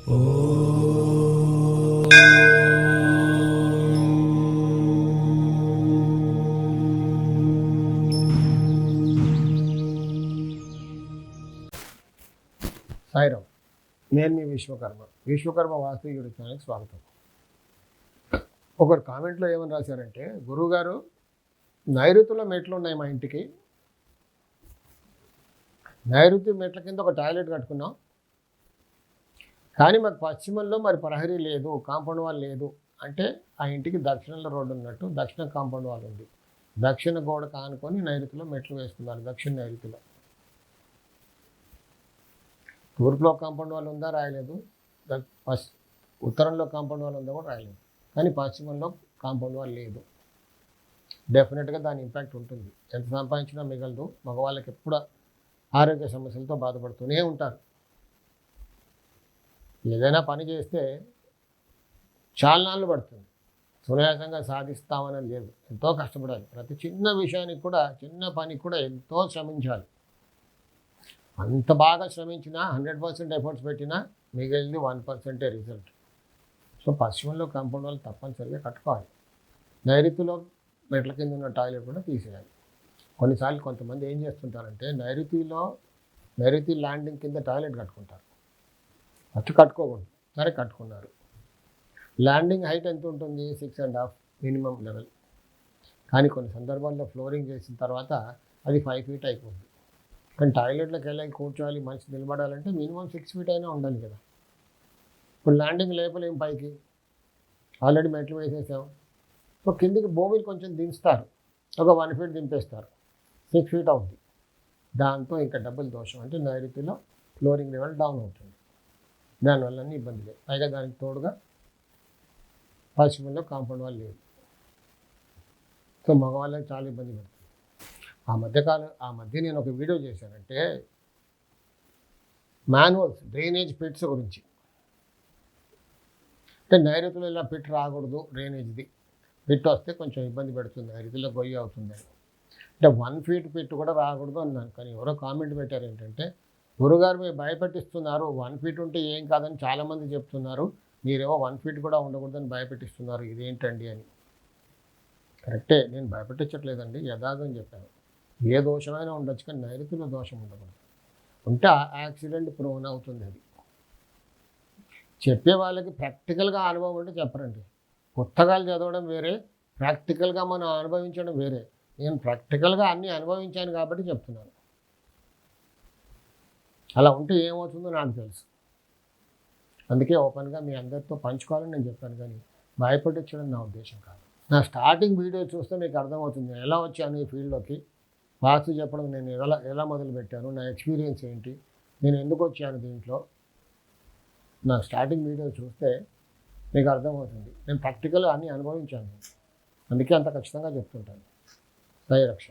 సాయిరామ్, నేను మీ విశ్వకర్మ వాస్తు యూట్యూబ్ ఛానల్కి స్వాగతం. ఒకరు కామెంట్లో ఏమని రాశారంటే, గురువుగారు నైరుతిలో మెట్లు ఉన్నాయి మా ఇంటికి, నైరుతి మెట్ల కింద ఒక టాయిలెట్ కట్టుకున్నాం, కానీ మాకు పశ్చిమంలో మరి ప్రహరీ లేదు, కాంపౌండ్ వాల్ లేదు. అంటే ఆ ఇంటికి దక్షిణంలో రోడ్డు ఉన్నట్టు దక్షిణ కాంపౌండ్ వాల్ ఉంది, దక్షిణ గోడ కానుకొని నైరుతిలో మెట్లు వేస్తున్నారు. దక్షిణ నైరుతిలో తూర్పులో కాంపౌండ్ వాల్ ఉందా రాయలేదు, ఉత్తరంలో కాంపౌండ్ వాల్ ఉందా కూడా రాయలేదు, కానీ పశ్చిమంలో కాంపౌండ్ వాల్ లేదు. డెఫినెట్గా దాని ఇంపాక్ట్ ఉంటుంది. ఎంత సంపాదించినా మిగలదు. మగవాళ్ళకి ఎప్పుడు ఆరోగ్య సమస్యలతో బాధపడుతూనే ఉంటారు. ఏదైనా పని చేస్తే చాలా నాళ్ళు పడుతుంది, సునాయాసంగా సాధిస్తామని లేదు. ఎంతో కష్టపడాలి. ప్రతి చిన్న విషయానికి కూడా, చిన్న పనికి కూడా ఎంతో శ్రమించాలి. అంత బాగా శ్రమించినా 100% ఎఫర్ట్స్ పెట్టినా మిగిలింది 1% రిజల్ట్. సో పశ్చిమంలో కాంపౌండ్ వాళ్ళు తప్పనిసరిగా కట్టుకోవాలి. నైరుతిలో మెట్ల కింద ఉన్న టాయిలెట్ కూడా తీసేయాలి. కొన్నిసార్లు కొంతమంది ఏం చేస్తుంటారంటే నైరుతి ల్యాండింగ్ కింద టాయిలెట్ కట్టుకుంటారు. ఫస్ట్ కట్టుకోకూడదు, సరే కట్టుకున్నారు. ల్యాండింగ్ హైట్ ఎంత ఉంటుంది? 6.5 మినిమం లెవెల్. కానీ కొన్ని సందర్భాల్లో ఫ్లోరింగ్ చేసిన తర్వాత అది 5 feet అయిపోతుంది. కానీ టాయిలెట్లోకి వెళ్ళి కూర్చోవాలి, మనిషి నిలబడాలంటే మినిమం 6 feet అయినా ఉండాలి కదా. ఇప్పుడు ల్యాండింగ్ లేపలేం, పైకి ఆల్రెడీ మెట్లు వేసేసాం. సో కిందికి భూమిని కొంచెం దించుతారు, ఒక 1 feet దింపేస్తారు, 6 feet అవుతుంది. దాంతో ఇంకా డబుల్ దోషం. అంటే నైరుతిలో ఫ్లోరింగ్ లెవెల్ డౌన్ అవుతుంది. దానివల్ల ఇబ్బంది లేదు. పైగా దానికి తోడుగా పశ్చిమంలో కాంపౌండ్ వాల్ లేదు. సో మగవాళ్ళకి చాలా ఇబ్బంది పడుతుంది. ఆ మధ్య నేను ఒక వీడియో చేశానంటే మాన్యువల్స్ డ్రైనేజ్ పిట్స్ గురించి. అంటే నైరుతిలో ఇలా పిట్ రాకూడదు, డ్రైనేజ్ది పిట్ వస్తే కొంచెం ఇబ్బంది పెడుతుంది, నైరుతిలో గొయ్యి అవుతుంది. అంటే 1 feet పిట్ కూడా రాకూడదు అన్నాను. కానీ ఎవరో కామెంట్ పెట్టారు ఏంటంటే, గురుగారు మీరు భయపెట్టిస్తున్నారు, 1 feet ఉంటే ఏం కాదని చాలామంది చెప్తున్నారు, మీరేమో 1 feet కూడా ఉండకూడదని భయపెట్టిస్తున్నారు, ఇదేంటండి అని. కరెక్టే, నేను భయపెట్టించట్లేదండి, యథార్థం చెప్పాను. ఏ దోషమైనా ఉండొచ్చు, కానీ నైరుతిలో దోషం ఉండకూడదు. ఉంటే యాక్సిడెంట్ ప్రోన్ అవుతుంది. అది చెప్పే వాళ్ళకి ప్రాక్టికల్గా అనుభవం అంటే చెప్పరండి. పుస్తకాలు చదవడం వేరే, ప్రాక్టికల్గా మనం అనుభవించడం వేరే. నేను ప్రాక్టికల్గా అన్నీ అనుభవించాను కాబట్టి చెప్తున్నాను. అలా ఉంటే ఏమవుతుందో నాకు తెలుసు. అందుకే ఓపెన్గా మీ అందరితో పంచుకోవాలని నేను చెప్పాను, కానీ భయపడించడం నా ఉద్దేశం కాదు. నా స్టార్టింగ్ వీడియో చూస్తే మీకు అర్థమవుతుంది నేను ఎలా వచ్చాను ఈ ఫీల్డ్లోకి. వాస్తు చెప్పడం నేను ఎలా మొదలుపెట్టాను, నా ఎక్స్పీరియన్స్ ఏంటి, నేను ఎందుకు వచ్చాను దీంట్లో. నా స్టార్టింగ్ వీడియో చూస్తే మీకు అర్థమవుతుంది. నేను ప్రాక్టికల్గా అన్నీ అనుభవించాను, అందుకే అంత ఖచ్చితంగా చెప్తుంటాను. దయరక్ష.